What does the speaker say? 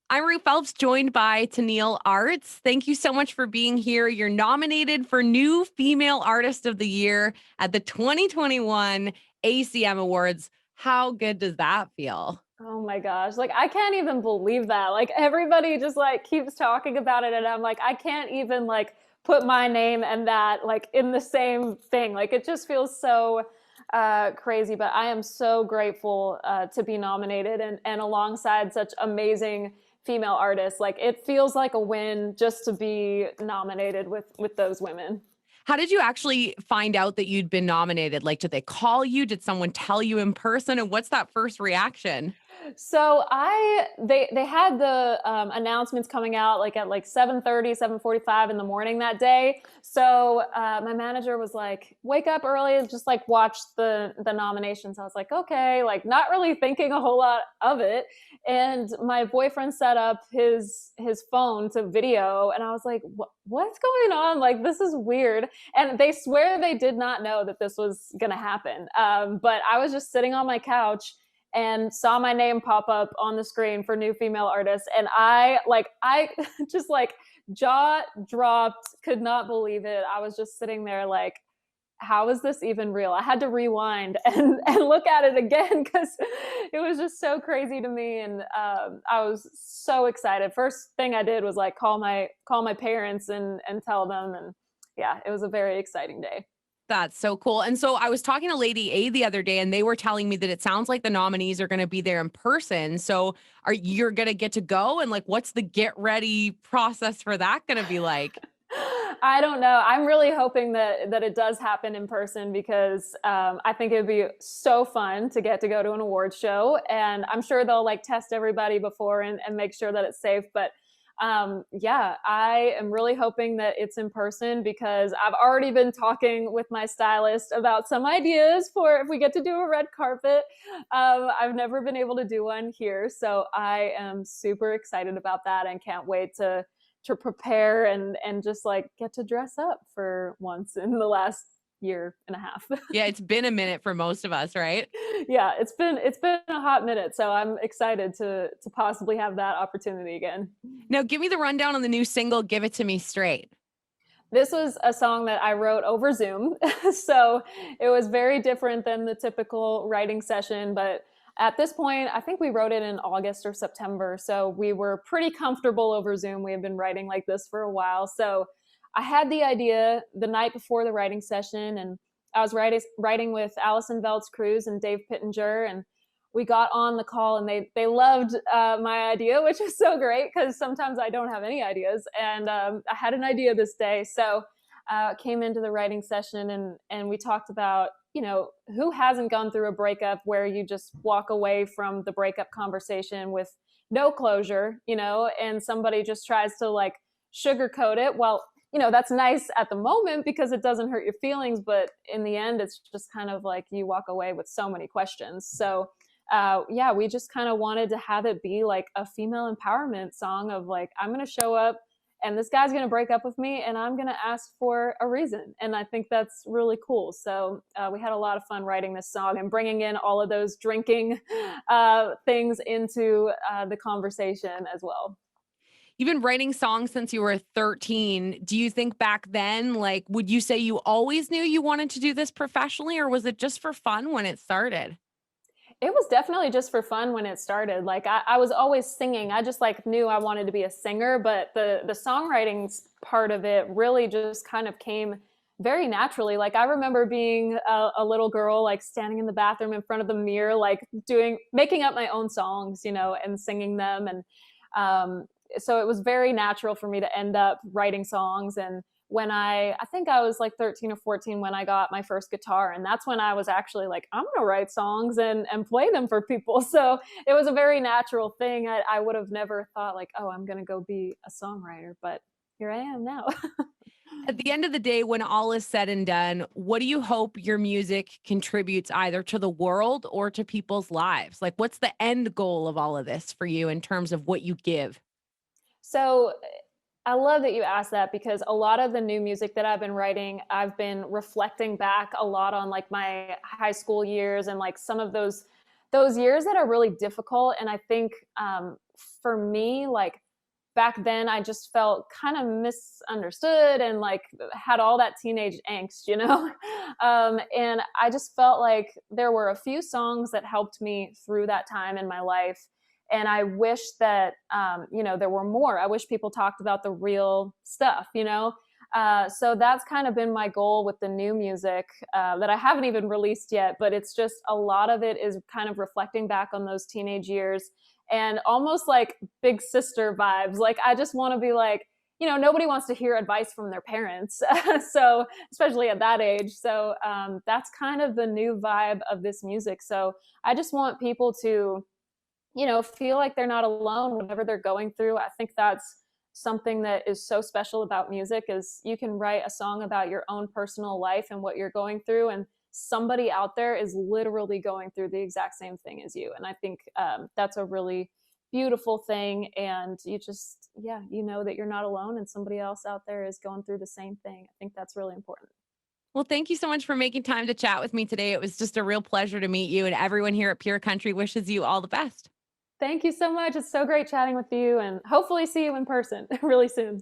I'm Ruth Phelps, joined by Tenille Arts. Thank you so much for being here. You're nominated for New Female Artist of the Year at the 2021 ACM Awards. How good does that feel? Oh my gosh. Like I can't even believe that. Like everybody just like keeps talking about it and I'm like I can't even like put my name and that like in the same thing. Like it just feels so crazy, but I am so grateful to be nominated and alongside such amazing female artists. Like it feels like a win just to be nominated with those women. How did you actually find out that you'd been nominated? Like, did they call you? Did someone tell you in person? And what's that first reaction? So they had the announcements coming out like at like 7:30, 7:45 in the morning that day. So my manager was like, "Wake up early and just like watch the nominations." I was like, "Okay," like not really thinking a whole lot of it. And my boyfriend set up his phone to video, and I was like, "What's going on? Like this is weird." And they swear they did not know that this was gonna happen. But I was just sitting on my couch and saw my name pop up on the screen for new female artists, and I just like jaw dropped, could not believe it. I was just sitting there like, how is this even real? I had to rewind and look at it again because it was just so crazy to me, and I was so excited. First thing I did was like call my parents and tell them, and yeah, it was a very exciting day. That's so cool. And so I was talking to Lady A the other day, and they were telling me that it sounds like the nominees are going to be there in person. So are you're going to get to go? And like, what's the get ready process for that going to be like? I don't know. I'm really hoping that it does happen in person because I think it would be so fun to get to go to an award show, and I'm sure they'll like test everybody before and make sure that it's safe. But yeah, I am really hoping that it's in person because I've already been talking with my stylist about some ideas for if we get to do a red carpet. I've never been able to do one here, so I am super excited about that and can't wait to prepare and just like get to dress up for once in the last year and a half. Yeah, it's been a minute for most of us, right? Yeah, it's been a hot minute, so I'm excited to possibly have that opportunity again. Now, give me the rundown on the new single, Give It to Me Straight. This was a song that I wrote over Zoom. So it was very different than the typical writing session. But at this point, I think we wrote it in August or September. So we were pretty comfortable over Zoom. We had been writing like this for a while. So I had the idea the night before the writing session, and I was writing with Allison Veltz Cruz and Dave Pittenger, and we got on the call and they loved my idea, which was so great because sometimes I don't have any ideas. And I had an idea this day. So came into the writing session and we talked about, who hasn't gone through a breakup where you just walk away from the breakup conversation with no closure, and somebody just tries to like sugarcoat it. Well, that's nice at the moment because it doesn't hurt your feelings. But in the end, it's just kind of like you walk away with so many questions. So yeah, we just kind of wanted to have it be like a female empowerment song of like, I'm going to show up and this guy's going to break up with me and I'm going to ask for a reason. And I think that's really cool. So we had a lot of fun writing this song and bringing in all of those drinking things into the conversation as well. You've been writing songs since you were 13. Do you think back then, like, would you say you always knew you wanted to do this professionally, or was it just for fun when it started? It was definitely just for fun when it started. Like I was always singing. I just like knew I wanted to be a singer, but the songwriting part of it really just kind of came very naturally. Like I remember being a little girl, like standing in the bathroom in front of the mirror, like making up my own songs, and singing them. And so it was very natural for me to end up writing songs. And when I think I was like 13 or 14 when I got my first guitar. And that's when I was actually like, I'm going to write songs and play them for people. So it was a very natural thing. I would have never thought like, oh, I'm going to go be a songwriter, but here I am now. At the end of the day, when all is said and done, what do you hope your music contributes either to the world or to people's lives? Like, what's the end goal of all of this for you in terms of what you give? So I love that you asked that because a lot of the new music that I've been writing, I've been reflecting back a lot on like my high school years and like some of those years that are really difficult. And I think for me, like back then I just felt kind of misunderstood and like had all that teenage angst, you know? And I just felt like there were a few songs that helped me through that time in my life. And I wish that, there were more. I wish people talked about the real stuff, you know? So that's kind of been my goal with the new music that I haven't even released yet, but it's just a lot of it is kind of reflecting back on those teenage years and almost like big sister vibes. Like, I just want to be like, nobody wants to hear advice from their parents. So, especially at that age. So, that's kind of the new vibe of this music. So, I just want people to, feel like they're not alone whatever they're going through. I think that's something that is so special about music is you can write a song about your own personal life and what you're going through, and somebody out there is literally going through the exact same thing as you. And I think that's a really beautiful thing. And you just, yeah, you know that you're not alone and somebody else out there is going through the same thing. I think that's really important. Well, thank you so much for making time to chat with me today. It was just a real pleasure to meet you, and everyone here at Pure Country wishes you all the best. Thank you so much. It's so great chatting with you and hopefully see you in person really soon.